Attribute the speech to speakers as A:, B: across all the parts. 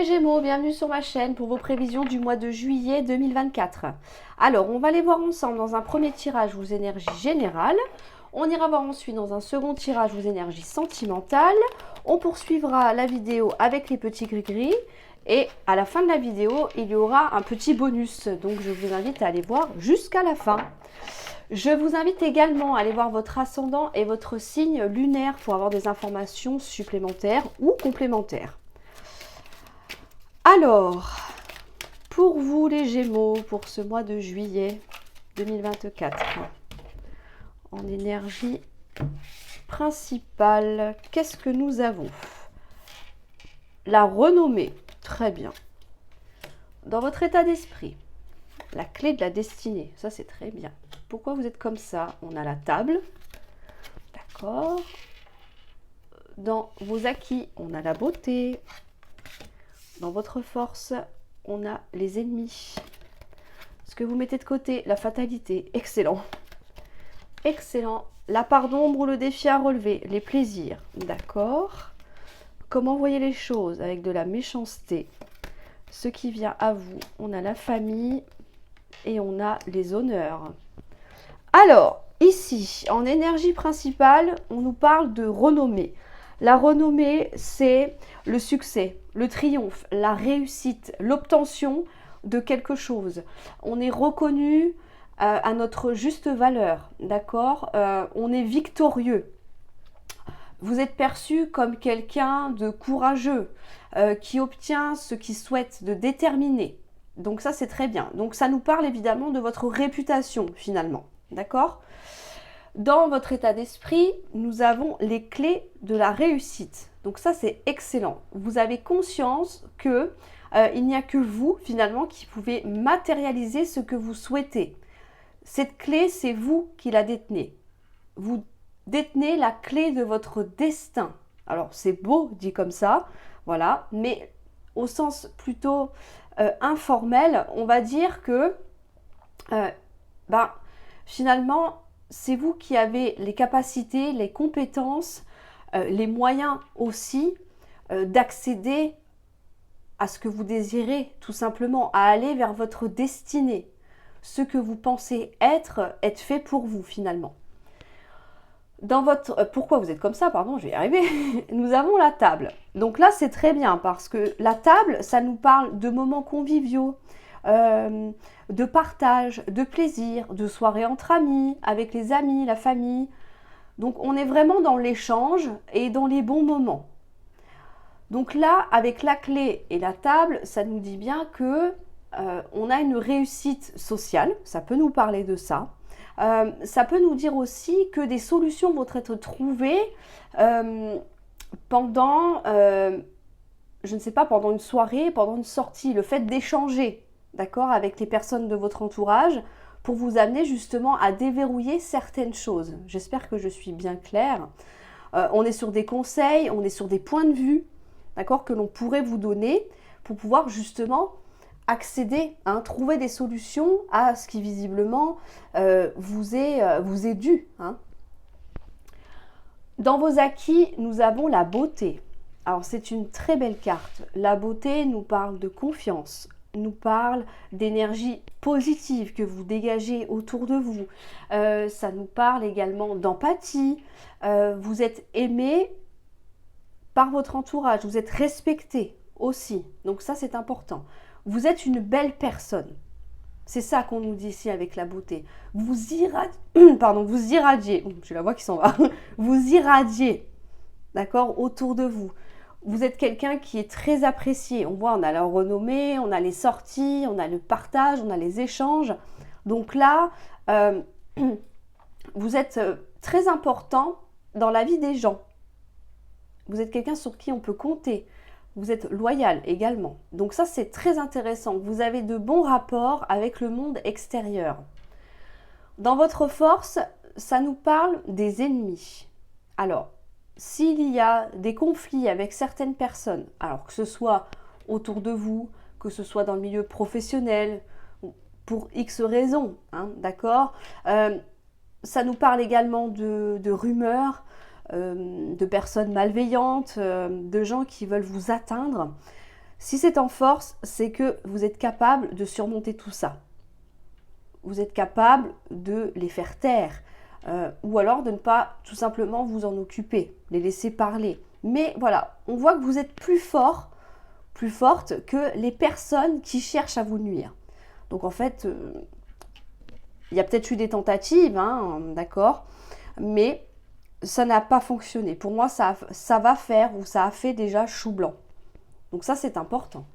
A: les Gémeaux, bienvenue sur ma chaîne pour vos prévisions du mois de juillet 2024. Alors, on va les voir ensemble dans un premier tirage vos énergies générales. On ira voir ensuite dans un second tirage vos énergies sentimentales. On poursuivra la vidéo avec les petits gris-gris. Et à la fin de la vidéo, il y aura un petit bonus. Donc, je vous invite à aller voir jusqu'à la fin. Je vous invite également à aller voir votre ascendant et votre signe lunaire pour avoir des informations supplémentaires ou complémentaires. Alors, pour vous les Gémeaux, pour ce mois de juillet 2024, en énergie principale, qu'est-ce que nous avons? La renommée, très bien. Dans votre état d'esprit, la clé de la destinée, ça c'est très bien. Pourquoi vous êtes comme ça? On a la table, d'accord. Dans vos acquis, on a la beauté. Dans votre force, on a les ennemis. Ce que vous mettez de côté, la fatalité, excellent. Excellent. La part d'ombre ou le défi à relever, les plaisirs, d'accord. Comment voyez les choses avec de la méchanceté? Ce qui vient à vous, on a la famille et on a les honneurs. Alors, ici, en énergie principale, on nous parle de renommée. La renommée, c'est le succès, le triomphe, la réussite, l'obtention de quelque chose. On est reconnu à notre juste valeur, d'accord. On est victorieux. Vous êtes perçu comme quelqu'un de courageux, qui obtient ce qu'il souhaite, de déterminé. Donc ça, c'est très bien. Donc ça nous parle évidemment de votre réputation, finalement, d'accord. Dans votre état d'esprit, nous avons les clés de la réussite. Donc ça, c'est excellent. Vous avez conscience que il n'y a que vous, finalement, qui pouvez matérialiser ce que vous souhaitez. Cette clé, c'est vous qui la détenez. Vous détenez la clé de votre destin. Alors, c'est beau dit comme ça, voilà, mais au sens plutôt informel, on va dire que finalement, c'est vous qui avez les capacités, les compétences, les moyens aussi d'accéder à ce que vous désirez, tout simplement, à aller vers votre destinée. Ce que vous pensez être fait pour vous, finalement. Dans votre... pourquoi vous êtes comme ça? Pardon, je vais y arriver. Nous avons la table. Donc là, c'est très bien parce que la table, ça nous parle de moments conviviaux, de partage, de plaisir, de soirées entre amis, avec les amis, la famille. Donc on est vraiment dans l'échange et dans les bons moments. Donc là, avec la clé et la table, ça nous dit bien que on a une réussite sociale. Ça peut nous parler de ça. Ça peut nous dire aussi que des solutions vont être trouvées pendant, je ne sais pas, pendant une soirée, pendant une sortie. Le fait d'échanger, d'accord, avec les personnes de votre entourage pour vous amener justement à déverrouiller certaines choses. J'espère que je suis bien claire. On est sur des conseils, on est sur des points de vue, d'accord, que l'on pourrait vous donner pour pouvoir justement accéder, trouver des solutions à ce qui visiblement vous est dû. Dans vos acquis, nous avons la beauté. Alors c'est une très belle carte. La beauté nous parle de confiance, nous parle d'énergie positive que vous dégagez autour de vous. Ça nous parle également d'empathie. Vous êtes aimé par votre entourage, vous êtes respecté aussi. Donc ça, c'est important. Vous êtes une belle personne. C'est ça qu'on nous dit ici avec la beauté. Vous irradiez. J'ai la voix qui s'en va. Vous irradiez, d'accord, autour de vous. Vous êtes quelqu'un qui est très apprécié. On voit, on a la renommée, on a les sorties, on a le partage, on a les échanges. Donc là, vous êtes très important dans la vie des gens. Vous êtes quelqu'un sur qui on peut compter. Vous êtes loyal également. Donc ça, c'est très intéressant. Vous avez de bons rapports avec le monde extérieur. Dans votre force, ça nous parle des ennemis. Alors, s'il y a des conflits avec certaines personnes, alors que ce soit autour de vous, que ce soit dans le milieu professionnel, pour X raisons, d'accord, ça nous parle également de rumeurs, de personnes malveillantes, de gens qui veulent vous atteindre. Si c'est en force, c'est que vous êtes capable de surmonter tout ça. Vous êtes capable de les faire taire. Ou alors de ne pas tout simplement vous en occuper, les laisser parler. Mais voilà, on voit que vous êtes plus fort, plus forte que les personnes qui cherchent à vous nuire. Donc en fait, il y a peut-être eu des tentatives, hein, d'accord, mais ça n'a pas fonctionné. Pour moi, ça va faire ou ça a fait déjà chou blanc. Donc ça, c'est important.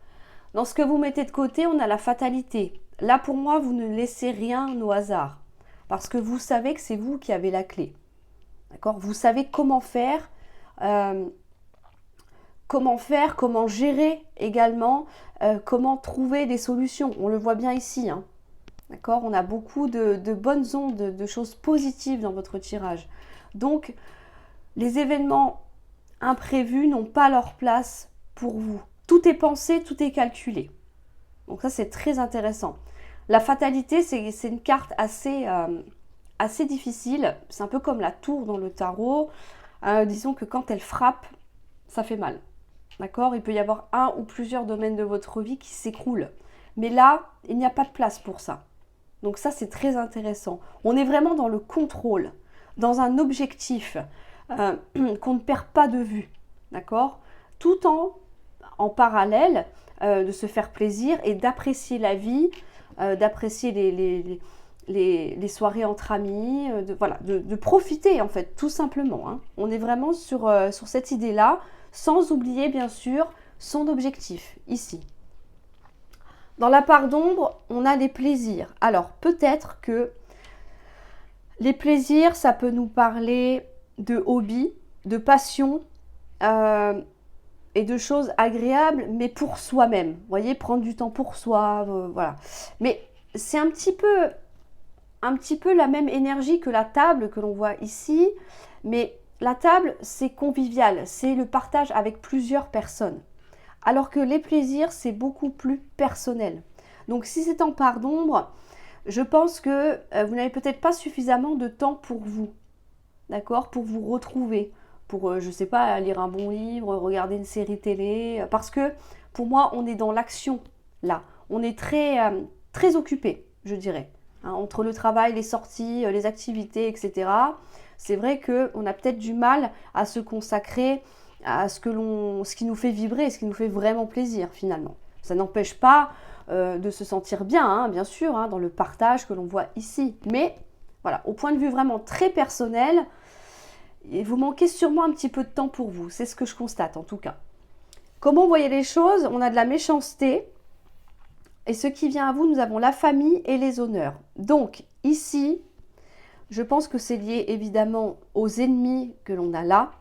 A: Dans ce que vous mettez de côté, on a la fatalité. Là, pour moi, vous ne laissez rien au hasard. Parce que vous savez que c'est vous qui avez la clé. D'accord? Vous savez comment faire, comment gérer également, comment trouver des solutions. On le voit bien ici, hein. D'accord? On a beaucoup de bonnes ondes, de choses positives dans votre tirage. Donc, les événements imprévus n'ont pas leur place pour vous. Tout est pensé, tout est calculé. Donc ça, c'est très intéressant. La fatalité, c'est une carte assez difficile. C'est un peu comme la tour dans le tarot. Disons que quand elle frappe, ça fait mal. D'accord? Il peut y avoir un ou plusieurs domaines de votre vie qui s'écroulent. Mais là, il n'y a pas de place pour ça. Donc ça, c'est très intéressant. On est vraiment dans le contrôle, dans un objectif qu'on ne perd pas de vue. D'accord? Tout en parallèle de se faire plaisir et d'apprécier la vie, d'apprécier les soirées entre amis, de profiter en fait, tout simplement. Hein. On est vraiment sur cette idée-là, sans oublier bien sûr son objectif, ici. Dans la part d'ombre, on a les plaisirs. Alors peut-être que les plaisirs, ça peut nous parler de hobby, de passion, et de choses agréables, mais pour soi-même. Vous voyez, prendre du temps pour soi, voilà. Mais c'est un petit peu la même énergie que la table que l'on voit ici, mais la table, c'est convivial, c'est le partage avec plusieurs personnes. Alors que les plaisirs, c'est beaucoup plus personnel. Donc si c'est en part d'ombre, je pense que vous n'avez peut-être pas suffisamment de temps pour vous, d'accord, pour vous retrouver, pour, je ne sais pas, lire un bon livre, regarder une série télé, parce que pour moi, on est dans l'action, là. On est très occupé, je dirais, hein, entre le travail, les sorties, les activités, etc. C'est vrai qu'on a peut-être du mal à se consacrer à ce qui nous fait vibrer, ce qui nous fait vraiment plaisir, finalement. Ça n'empêche pas de se sentir bien, hein, bien sûr, hein, dans le partage que l'on voit ici. Mais, voilà, au point de vue vraiment très personnel, et vous manquez sûrement un petit peu de temps pour vous. C'est ce que je constate en tout cas. Comment vous voyez les choses? On a de la méchanceté. Et ce qui vient à vous, nous avons la famille et les honneurs. Donc ici, je pense que c'est lié évidemment aux ennemis que l'on a là.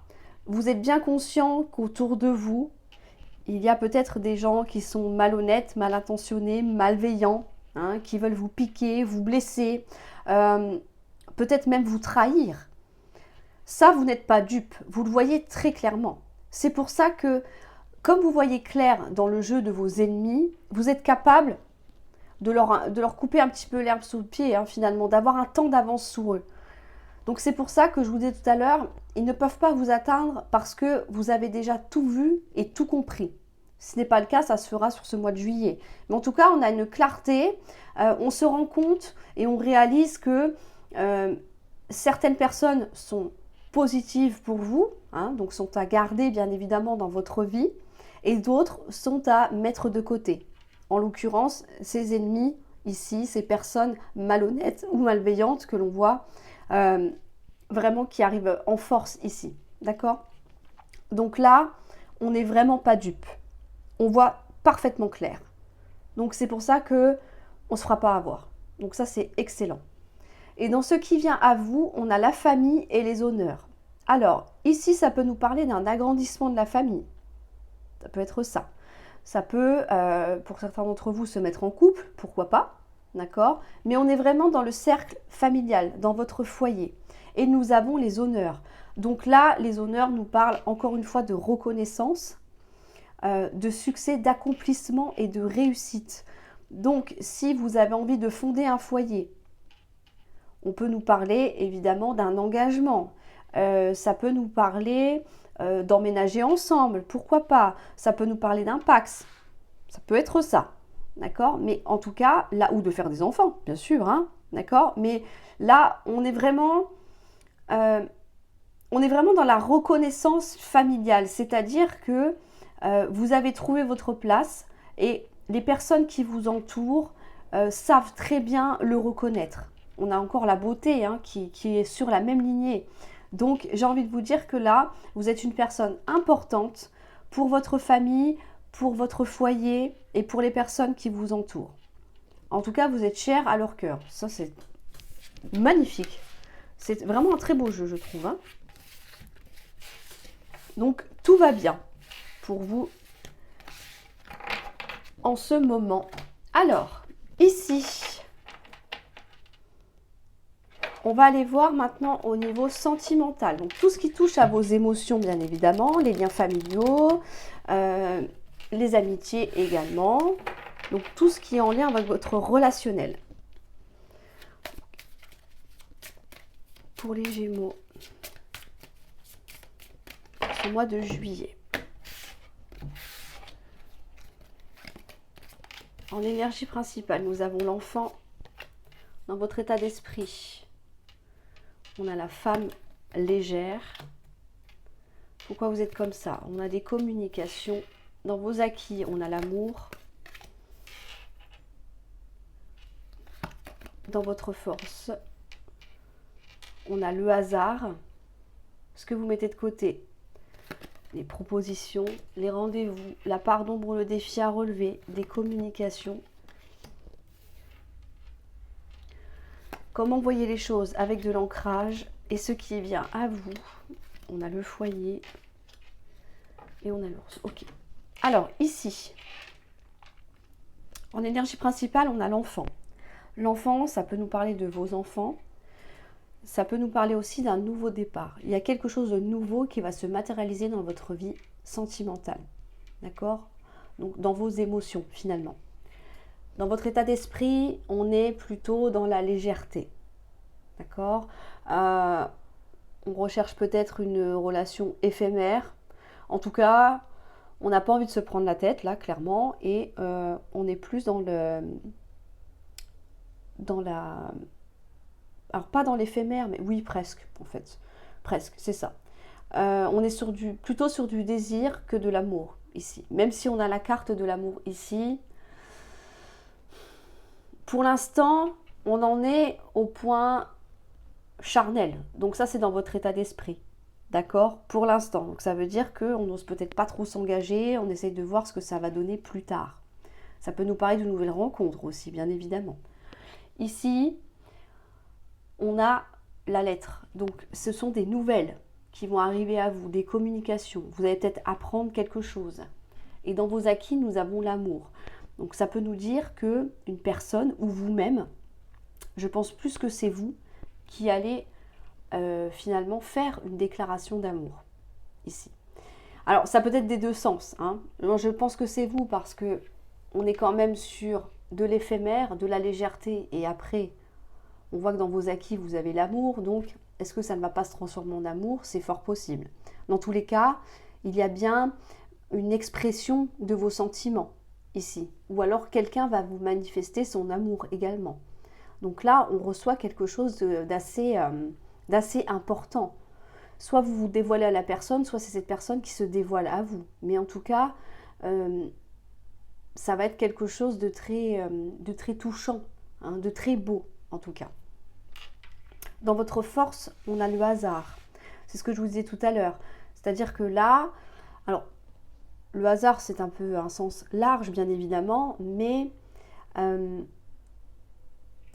A: Vous êtes bien conscient qu'autour de vous, il y a peut-être des gens qui sont malhonnêtes, mal intentionnés, malveillants, hein, qui veulent vous piquer, vous blesser, peut-être même vous trahir. Ça, vous n'êtes pas dupe, vous le voyez très clairement. C'est pour ça que, comme vous voyez clair dans le jeu de vos ennemis, vous êtes capable de leur couper un petit peu l'herbe sous le pied, hein, finalement, d'avoir un temps d'avance sur eux. Donc c'est pour ça que je vous disais tout à l'heure, ils ne peuvent pas vous atteindre parce que vous avez déjà tout vu et tout compris. Si ce n'est pas le cas, ça se fera sur ce mois de juillet. Mais en tout cas, on a une clarté, on se rend compte et on réalise que certaines personnes sont positives pour vous, hein, donc sont à garder bien évidemment dans votre vie, et d'autres sont à mettre de côté. En l'occurrence, ces ennemis ici, ces personnes malhonnêtes ou malveillantes que l'on voit vraiment qui arrivent en force ici, d'accord? Donc là, on n'est vraiment pas dupe. On voit parfaitement clair. Donc c'est pour ça que on ne se fera pas avoir. Donc ça, c'est excellent. Et dans ce qui vient à vous, on a la famille et les honneurs. Alors, ici, ça peut nous parler d'un agrandissement de la famille. Ça peut être ça. Ça peut, pour certains d'entre vous, se mettre en couple, pourquoi pas, d'accord? Mais on est vraiment dans le cercle familial, dans votre foyer. Et nous avons les honneurs. Donc là, les honneurs nous parlent encore une fois de reconnaissance, de succès, d'accomplissement et de réussite. Donc, si vous avez envie de fonder un foyer, on peut nous parler évidemment d'un engagement. Ça peut nous parler d'emménager ensemble, pourquoi pas. Ça peut nous parler d'un Pacs, Ça peut être ça, d'accord? Mais en tout cas, là, ou de faire des enfants, bien sûr, hein, d'accord? Mais là, on est vraiment dans la reconnaissance familiale, c'est-à-dire que vous avez trouvé votre place et les personnes qui vous entourent savent très bien le reconnaître. On a encore la beauté hein, qui est sur la même lignée. Donc j'ai envie de vous dire que là, vous êtes une personne importante pour votre famille, pour votre foyer et pour les personnes qui vous entourent. En tout cas, vous êtes cher à leur cœur. Ça, c'est magnifique. C'est vraiment un très beau jeu, je trouve. Hein. Donc, tout va bien pour vous en ce moment. Alors, ici, on va aller voir maintenant au niveau sentimental. Donc, tout ce qui touche à vos émotions, bien évidemment, les liens familiaux, les amitiés également. Donc, tout ce qui est en lien avec votre relationnel. Pour les Gémeaux, ce mois de juillet. En énergie principale, nous avons l'enfant dans votre état d'esprit. On a la femme légère. Pourquoi vous êtes comme ça? On a des communications. Dans vos acquis, on a l'amour. Dans votre force, on a le hasard. Ce que vous mettez de côté. Les propositions, les rendez-vous, la part d'ombre, le défi à relever, des communications. Comment voyez les choses avec de l'ancrage et ce qui vient à vous. On a le foyer et on a l'ours. Ok. Alors ici, en énergie principale, on a l'enfant. L'enfant, ça peut nous parler de vos enfants. Ça peut nous parler aussi d'un nouveau départ. Il y a quelque chose de nouveau qui va se matérialiser dans votre vie sentimentale. D'accord? Donc dans vos émotions finalement. Dans votre état d'esprit, on est plutôt dans la légèreté. D'accord? On recherche peut-être une relation éphémère. En tout cas, on n'a pas envie de se prendre la tête, là, clairement. Et on est plus dans la... Alors, pas dans l'éphémère, mais oui, presque, en fait. Presque, c'est ça. On est plutôt sur du désir que de l'amour, ici. Même si on a la carte de l'amour ici, pour l'instant, on en est au point charnel. Donc ça, c'est dans votre état d'esprit. D'accord? Pour l'instant. Donc ça veut dire qu'on n'ose peut-être pas trop s'engager, on essaye de voir ce que ça va donner plus tard. Ça peut nous parler de nouvelles rencontres aussi, bien évidemment. Ici, on a la lettre. Donc, ce sont des nouvelles qui vont arriver à vous, des communications. Vous allez peut-être apprendre quelque chose. Et dans vos acquis, nous avons l'amour. Donc, ça peut nous dire que une personne ou vous-même, je pense plus que c'est vous qui allez finalement faire une déclaration d'amour ici. Alors, ça peut être des deux sens. Hein. Alors, je pense que c'est vous parce que on est quand même sur de l'éphémère, de la légèreté et après... On voit que dans vos acquis, vous avez l'amour, donc est-ce que ça ne va pas se transformer en amour? C'est fort possible. Dans tous les cas, il y a bien une expression de vos sentiments ici. Ou alors quelqu'un va vous manifester son amour également. Donc là, on reçoit quelque chose d'assez important. Soit vous vous dévoilez à la personne, soit c'est cette personne qui se dévoile à vous. Mais en tout cas, ça va être quelque chose de très touchant, hein, de très beau. En tout cas. Dans votre force, on a le hasard. C'est ce que je vous disais tout à l'heure. C'est-à-dire que là, alors, le hasard, c'est un peu un sens large, bien évidemment, mais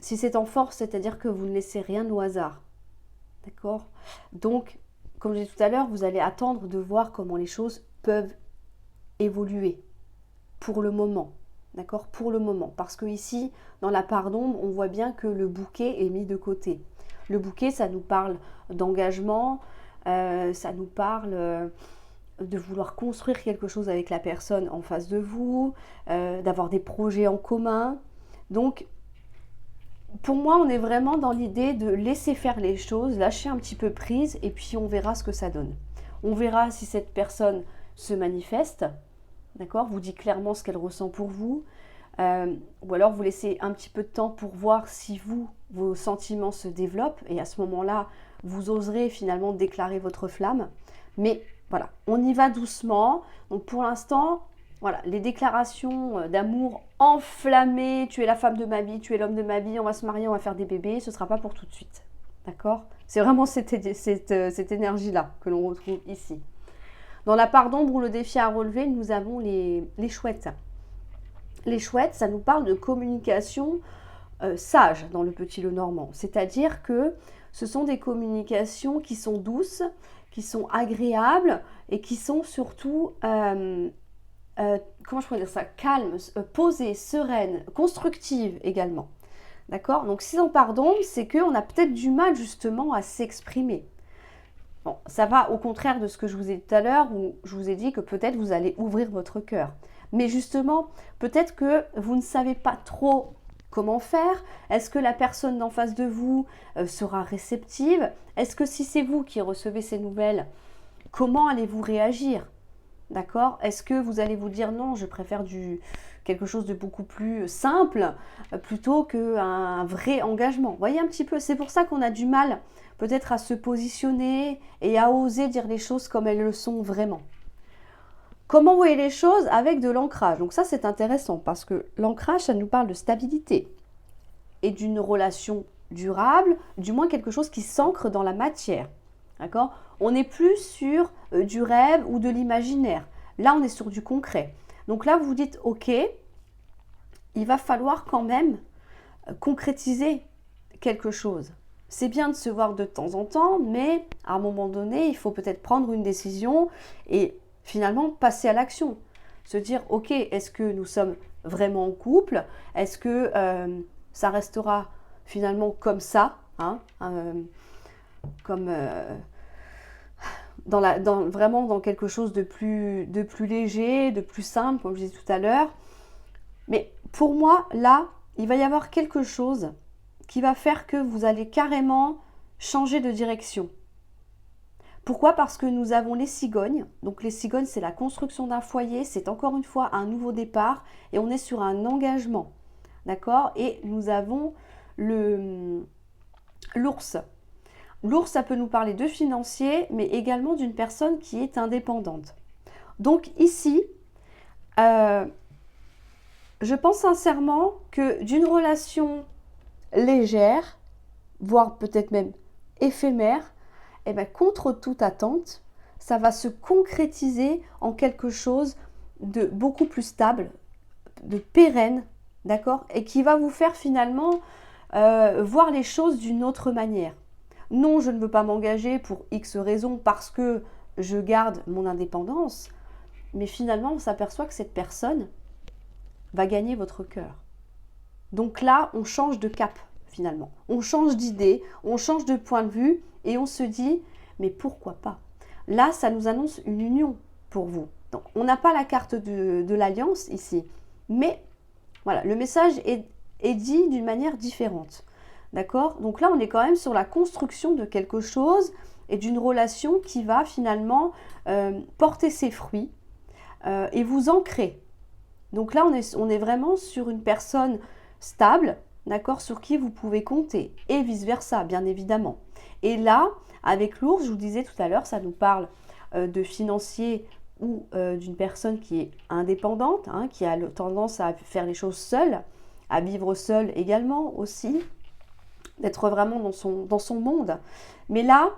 A: si c'est en force, c'est-à-dire que vous ne laissez rien au hasard. D'accord? Donc, comme je disais tout à l'heure, vous allez attendre de voir comment les choses peuvent évoluer pour le moment. D'accord? Pour le moment. Parce que ici, dans la part d'ombre, on voit bien que le bouquet est mis de côté. Le bouquet, ça nous parle d'engagement, ça nous parle de vouloir construire quelque chose avec la personne en face de vous, d'avoir des projets en commun. Donc, pour moi, on est vraiment dans l'idée de laisser faire les choses, lâcher un petit peu prise, et puis on verra ce que ça donne. On verra si cette personne se manifeste, d'accord? Vous dit clairement ce qu'elle ressent pour vous. Ou alors vous laissez un petit peu de temps pour voir si vos sentiments se développent. Et à ce moment-là, vous oserez finalement déclarer votre flamme. Mais voilà, on y va doucement. Donc pour l'instant, voilà, les déclarations d'amour enflammées, tu es la femme de ma vie, tu es l'homme de ma vie, on va se marier, on va faire des bébés, ce ne sera pas pour tout de suite. D'accord? C'est vraiment cette énergie-là que l'on retrouve ici. Dans la part d'ombre ou le défi à relever, nous avons les chouettes. Les chouettes, ça nous parle de communication sage dans le petit Lenormand. C'est-à-dire que ce sont des communications qui sont douces, qui sont agréables et qui sont surtout, comment je pourrais dire ça, calmes, posées, sereines, constructives également. D'accord? Donc si on part d'ombre, c'est qu'on a peut-être du mal justement à s'exprimer. Bon, ça va au contraire de ce que je vous ai dit tout à l'heure, où je vous ai dit que peut-être vous allez ouvrir votre cœur. Mais justement, peut-être que vous ne savez pas trop comment faire. Est-ce que la personne d'en face de vous sera réceptive? Est-ce que si c'est vous qui recevez ces nouvelles, comment allez-vous réagir? D'accord? Est-ce que vous allez vous dire non, je préfère quelque chose de beaucoup plus simple plutôt qu'un vrai engagement? Vous voyez un petit peu, c'est pour ça qu'on a du mal peut-être à se positionner et à oser dire les choses comme elles le sont vraiment. Comment vous voyez les choses avec de l'ancrage? Donc ça c'est intéressant parce que l'ancrage ça nous parle de stabilité et d'une relation durable, du moins quelque chose qui s'ancre dans la matière. D'accord? On n'est plus sur du rêve ou de l'imaginaire. Là, on est sur du concret. Donc là, vous vous dites, ok, il va falloir quand même concrétiser quelque chose. C'est bien de se voir de temps en temps, mais à un moment donné, il faut peut-être prendre une décision et finalement passer à l'action. Se dire, ok, est-ce que nous sommes vraiment en couple? Est-ce que ça restera finalement comme ça, hein, vraiment dans quelque chose de plus léger, de plus simple, comme je disais tout à l'heure. Mais pour moi, là, il va y avoir quelque chose qui va faire que vous allez carrément changer de direction. Pourquoi? Parce que nous avons les cigognes. Donc les cigognes, c'est la construction d'un foyer, c'est encore une fois un nouveau départ et on est sur un engagement. D'accord? Et nous avons l'ours. L'ours, ça peut nous parler de financier, mais également d'une personne qui est indépendante. Donc ici, je pense sincèrement que d'une relation légère, voire peut-être même éphémère, eh bien, contre toute attente, ça va se concrétiser en quelque chose de beaucoup plus stable, de pérenne, d'accord? Et qui va vous faire finalement voir les choses d'une autre manière. Non, je ne veux pas m'engager pour X raisons parce que je garde mon indépendance, mais finalement, on s'aperçoit que cette personne va gagner votre cœur. Donc là, on change de cap finalement. On change d'idée, on change de point de vue et on se dit, mais pourquoi pas? Là, ça nous annonce une union pour vous. Donc, on n'a pas la carte de l'alliance ici, mais voilà, le message est dit d'une manière différente. D'accord? Donc là, on est quand même sur la construction de quelque chose et d'une relation qui va finalement porter ses fruits et vous ancrer. Donc là, on est vraiment sur une personne stable, d'accord, sur qui vous pouvez compter et vice-versa, bien évidemment. Et là, avec l'ours, je vous disais tout à l'heure, ça nous parle de financier ou d'une personne qui est indépendante, hein, qui a tendance à faire les choses seule, à vivre seule également aussi, d'être vraiment dans son monde. Mais là,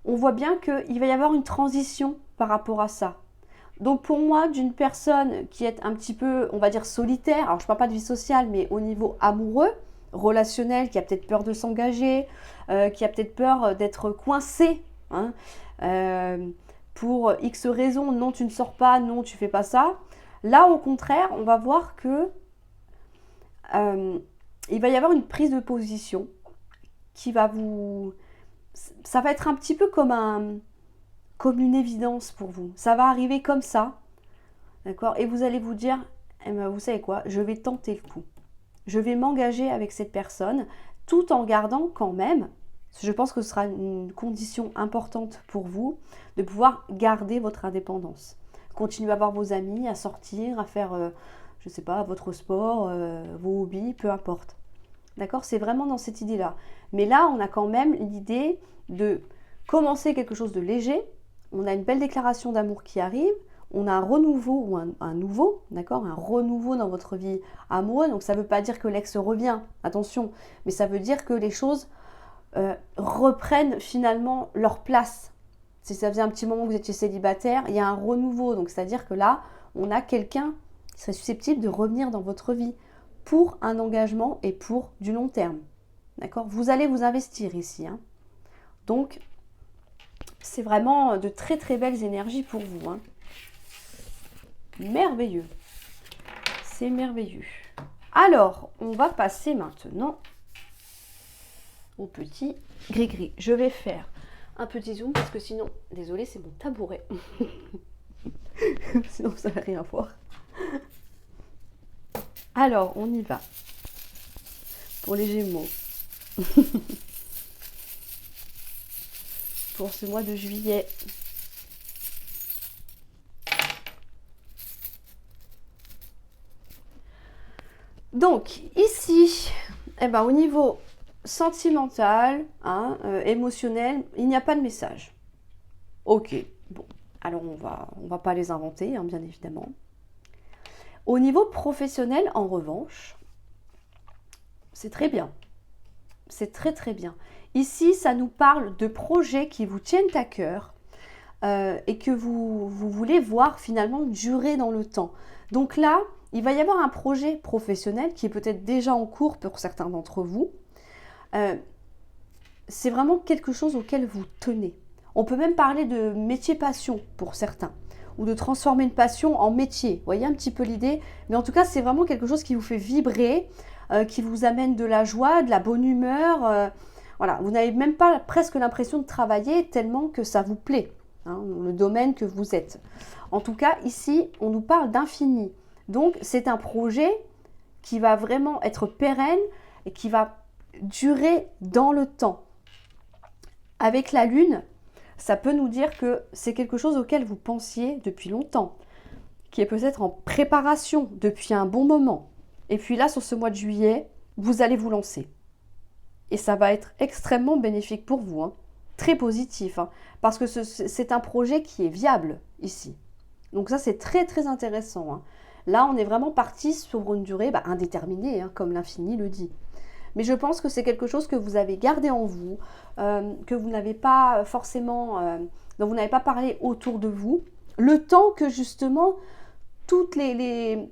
A: on voit bien qu'il va y avoir une transition par rapport à ça. Donc pour moi, d'une personne qui est un petit peu, on va dire, solitaire, alors je ne parle pas de vie sociale, mais au niveau amoureux, relationnel, qui a peut-être peur de s'engager, qui a peut-être peur d'être coincé, hein, pour X raisons, non tu ne sors pas, non tu fais pas ça. Là au contraire, on va voir que il va y avoir une prise de position qui va ça va être un petit peu comme une évidence pour vous. Ça va arriver comme ça, d'accord? Et vous allez vous dire, eh ben, vous savez quoi, je vais tenter le coup. Je vais m'engager avec cette personne tout en gardant quand même, je pense que ce sera une condition importante pour vous, de pouvoir garder votre indépendance. continuer à voir vos amis, à sortir, à faire, je ne sais pas, votre sport, vos hobbies, peu importe. D'accord? C'est vraiment dans cette idée-là. Mais là, on a quand même l'idée de commencer quelque chose de léger. On a une belle déclaration d'amour qui arrive. On a un renouveau ou un nouveau, d'accord? Un renouveau dans votre vie amoureuse. Donc ça ne veut pas dire que l'ex revient, attention. Mais ça veut dire que les choses reprennent finalement leur place. Si ça faisait un petit moment que vous étiez célibataire, il y a un renouveau. Donc c'est-à-dire que là, on a quelqu'un qui serait susceptible de revenir dans votre vie pour un engagement et pour du long terme. D'accord? Vous allez vous investir ici. Hein. Donc, c'est vraiment de très très belles énergies pour vous. Hein. Merveilleux. C'est merveilleux. Alors, on va passer maintenant au petit gris-gris. Je vais faire un petit zoom parce que sinon, désolé, c'est mon tabouret. Sinon, vous n'allez rien voir. Alors, on y va. Pour les Gémeaux. Pour ce mois de juillet. Donc, ici, eh ben, au niveau sentimental, hein, émotionnel, il n'y a pas de message. Ok, bon, alors on va pas les inventer, hein, bien évidemment. Au niveau professionnel, en revanche, c'est très bien. C'est très très bien. Ici, ça nous parle de projets qui vous tiennent à cœur et que vous voulez voir finalement durer dans le temps. Donc là, il va y avoir un projet professionnel qui est peut-être déjà en cours pour certains d'entre vous. C'est vraiment quelque chose auquel vous tenez. On peut même parler de métier passion pour certains ou de transformer une passion en métier. Vous voyez un petit peu l'idée? Mais en tout cas, c'est vraiment quelque chose qui vous fait vibrer, qui vous amène de la joie, de la bonne humeur. Voilà, vous n'avez même pas presque l'impression de travailler tellement que ça vous plaît, hein, le domaine que vous êtes. En tout cas, ici, on nous parle d'infini. Donc, c'est un projet qui va vraiment être pérenne et qui va durer dans le temps. Avec la Lune, ça peut nous dire que c'est quelque chose auquel vous pensiez depuis longtemps, qui est peut-être en préparation depuis un bon moment. Et puis là, sur ce mois de juillet, vous allez vous lancer. Et ça va être extrêmement bénéfique pour vous, hein. Très positif, hein, parce que c'est un projet qui est viable ici. Donc ça, c'est très très intéressant. Hein. Là, on est vraiment parti sur une durée indéterminée, hein, comme l'infini le dit. Mais je pense que c'est quelque chose que vous avez gardé en vous, que vous n'avez pas forcément, dont vous n'avez pas parlé autour de vous, le temps que justement toutes les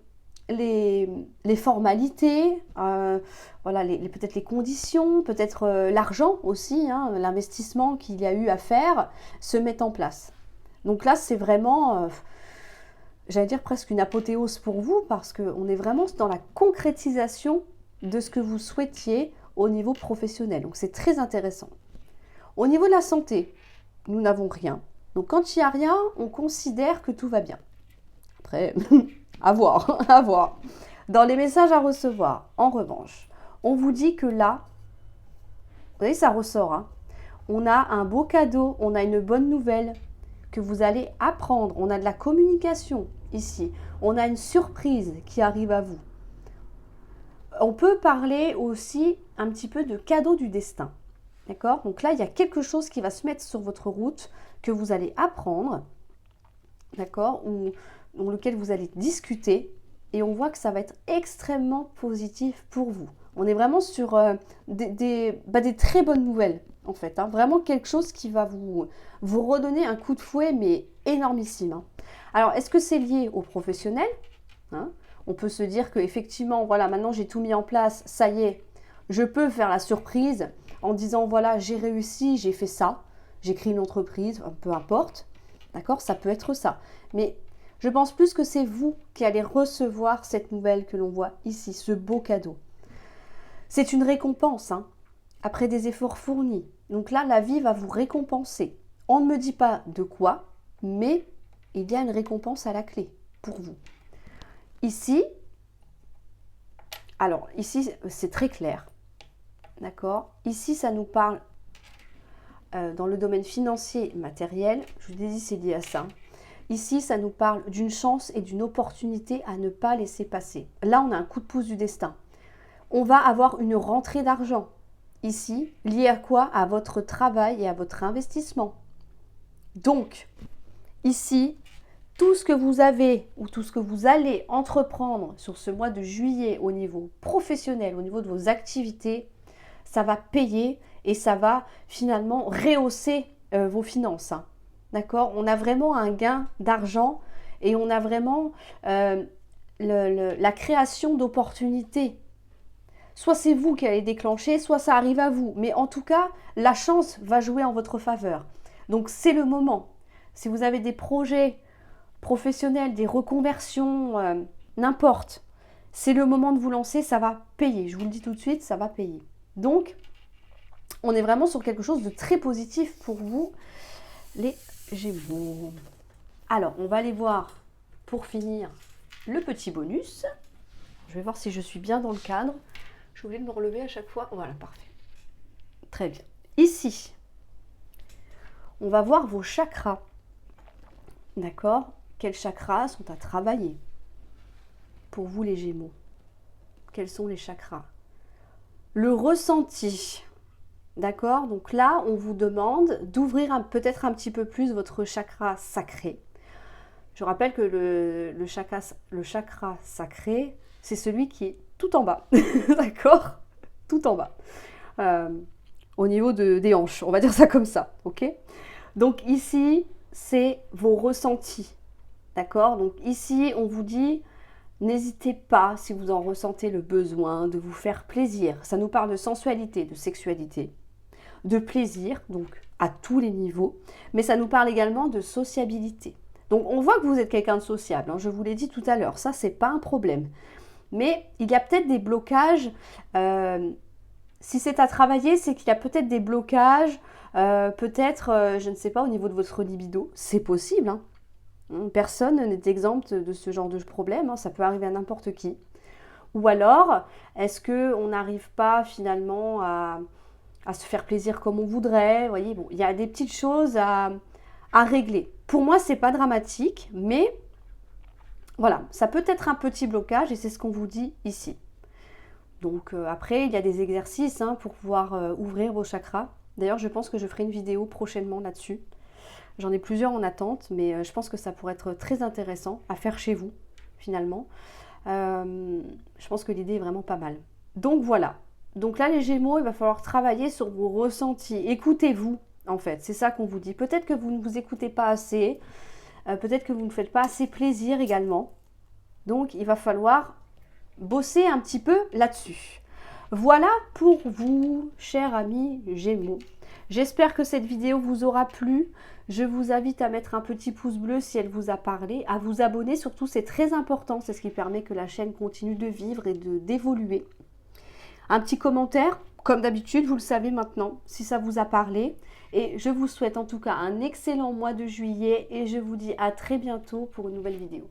A: formalités, voilà, peut-être les conditions, peut-être l'argent aussi, hein, l'investissement qu'il y a eu à faire, se mettent en place. Donc là, c'est vraiment, j'allais dire presque une apothéose pour vous, parce qu'on est vraiment dans la concrétisation de ce que vous souhaitiez au niveau professionnel. Donc c'est très intéressant. Au niveau de la santé, nous n'avons rien. Donc quand il n'y a rien, on considère que tout va bien. Après, à voir, à voir. Dans les messages à recevoir, en revanche, on vous dit que là, vous voyez, ça ressort, hein, on a un beau cadeau, on a une bonne nouvelle que vous allez apprendre. On a de la communication ici. On a une surprise qui arrive à vous. On peut parler aussi un petit peu de cadeau du destin. D'accord? Donc là, il y a quelque chose qui va se mettre sur votre route que vous allez apprendre, d'accord? Ou lequel vous allez discuter. Et on voit que ça va être extrêmement positif pour vous. On est vraiment sur des très bonnes nouvelles, en fait. Hein. Vraiment quelque chose qui va vous redonner un coup de fouet, mais énormissime. Hein. Alors, est-ce que c'est lié au professionnel, hein? On peut se dire qu'effectivement, voilà, maintenant j'ai tout mis en place, ça y est, je peux faire la surprise en disant, voilà, j'ai réussi, j'ai fait ça, j'ai créé une entreprise, peu importe, d'accord, ça peut être ça. Mais je pense plus que c'est vous qui allez recevoir cette nouvelle que l'on voit ici, ce beau cadeau. C'est une récompense, hein, après des efforts fournis. Donc là, la vie va vous récompenser. On ne me dit pas de quoi, mais il y a une récompense à la clé pour vous. Ici, alors ici c'est très clair, d'accord? Ici ça nous parle dans le domaine financier matériel, je vous dis c'est lié à ça, Ici, ça nous parle d'une chance et d'une opportunité à ne pas laisser passer. Là, on a un coup de pouce du destin. On va avoir une rentrée d'argent. Ici, liée à quoi? À votre travail et à votre investissement. Donc, ici, tout ce que vous avez ou tout ce que vous allez entreprendre sur ce mois de juillet au niveau professionnel, au niveau de vos activités, ça va payer et ça va finalement rehausser vos finances. Hein. D'accord? On a vraiment un gain d'argent et on a vraiment la création d'opportunités. Soit c'est vous qui allez déclencher, soit ça arrive à vous. Mais en tout cas, la chance va jouer en votre faveur. Donc c'est le moment. Si vous avez des projets professionnels, des reconversions, n'importe, c'est le moment de vous lancer, ça va payer. Je vous le dis tout de suite, ça va payer. Donc, on est vraiment sur quelque chose de très positif pour vous, les Gémeaux. Alors, on va aller voir, pour finir, le petit bonus. Je vais voir si je suis bien dans le cadre. Je voulais me relever à chaque fois. Voilà, parfait. Très bien. Ici, on va voir vos chakras. D'accord? Quels chakras sont à travailler pour vous, les Gémeaux? Quels sont les chakras? Le ressenti. D'accord? Donc là, on vous demande d'ouvrir peut-être un petit peu plus votre chakra sacré. Je rappelle que le chakra sacré, c'est celui qui est tout en bas. D'accord? Tout en bas. Au niveau des hanches, on va dire ça comme ça. Ok? Donc ici, c'est vos ressentis. D'accord? Donc ici, on vous dit, n'hésitez pas, si vous en ressentez le besoin, de vous faire plaisir. Ça nous parle de sensualité, de sexualité, de plaisir, donc à tous les niveaux. Mais ça nous parle également de sociabilité. Donc on voit que vous êtes quelqu'un de sociable, hein, je vous l'ai dit tout à l'heure, ça c'est pas un problème. Mais il y a peut-être des blocages, si c'est à travailler, c'est qu'il y a peut-être des blocages, peut-être, je ne sais pas, au niveau de votre libido, c'est possible. Hein. Personne n'est exempt de ce genre de problème, hein, ça peut arriver à n'importe qui. Ou alors, est-ce qu'on n'arrive pas finalement à se faire plaisir comme on voudrait? Vous voyez, bon, il y a des petites choses à régler. Pour moi, c'est pas dramatique, mais voilà, ça peut être un petit blocage et c'est ce qu'on vous dit ici. Donc après, il y a des exercices hein, pour pouvoir ouvrir vos chakras. D'ailleurs, je pense que je ferai une vidéo prochainement là-dessus. J'en ai plusieurs en attente, mais je pense que ça pourrait être très intéressant à faire chez vous, finalement. Je pense que l'idée est vraiment pas mal. Donc voilà. Donc là, les Gémeaux, il va falloir travailler sur vos ressentis. Écoutez-vous, en fait. C'est ça qu'on vous dit. Peut-être que vous ne vous écoutez pas assez. Peut-être que vous ne faites pas assez plaisir également. Donc, il va falloir bosser un petit peu là-dessus. Voilà pour vous, chers amis Gémeaux. J'espère que cette vidéo vous aura plu. Je vous invite à mettre un petit pouce bleu si elle vous a parlé, à vous abonner surtout, c'est très important, c'est ce qui permet que la chaîne continue de vivre et d'évoluer. Un petit commentaire, comme d'habitude, vous le savez maintenant, si ça vous a parlé. Et je vous souhaite en tout cas un excellent mois de juillet et je vous dis à très bientôt pour une nouvelle vidéo.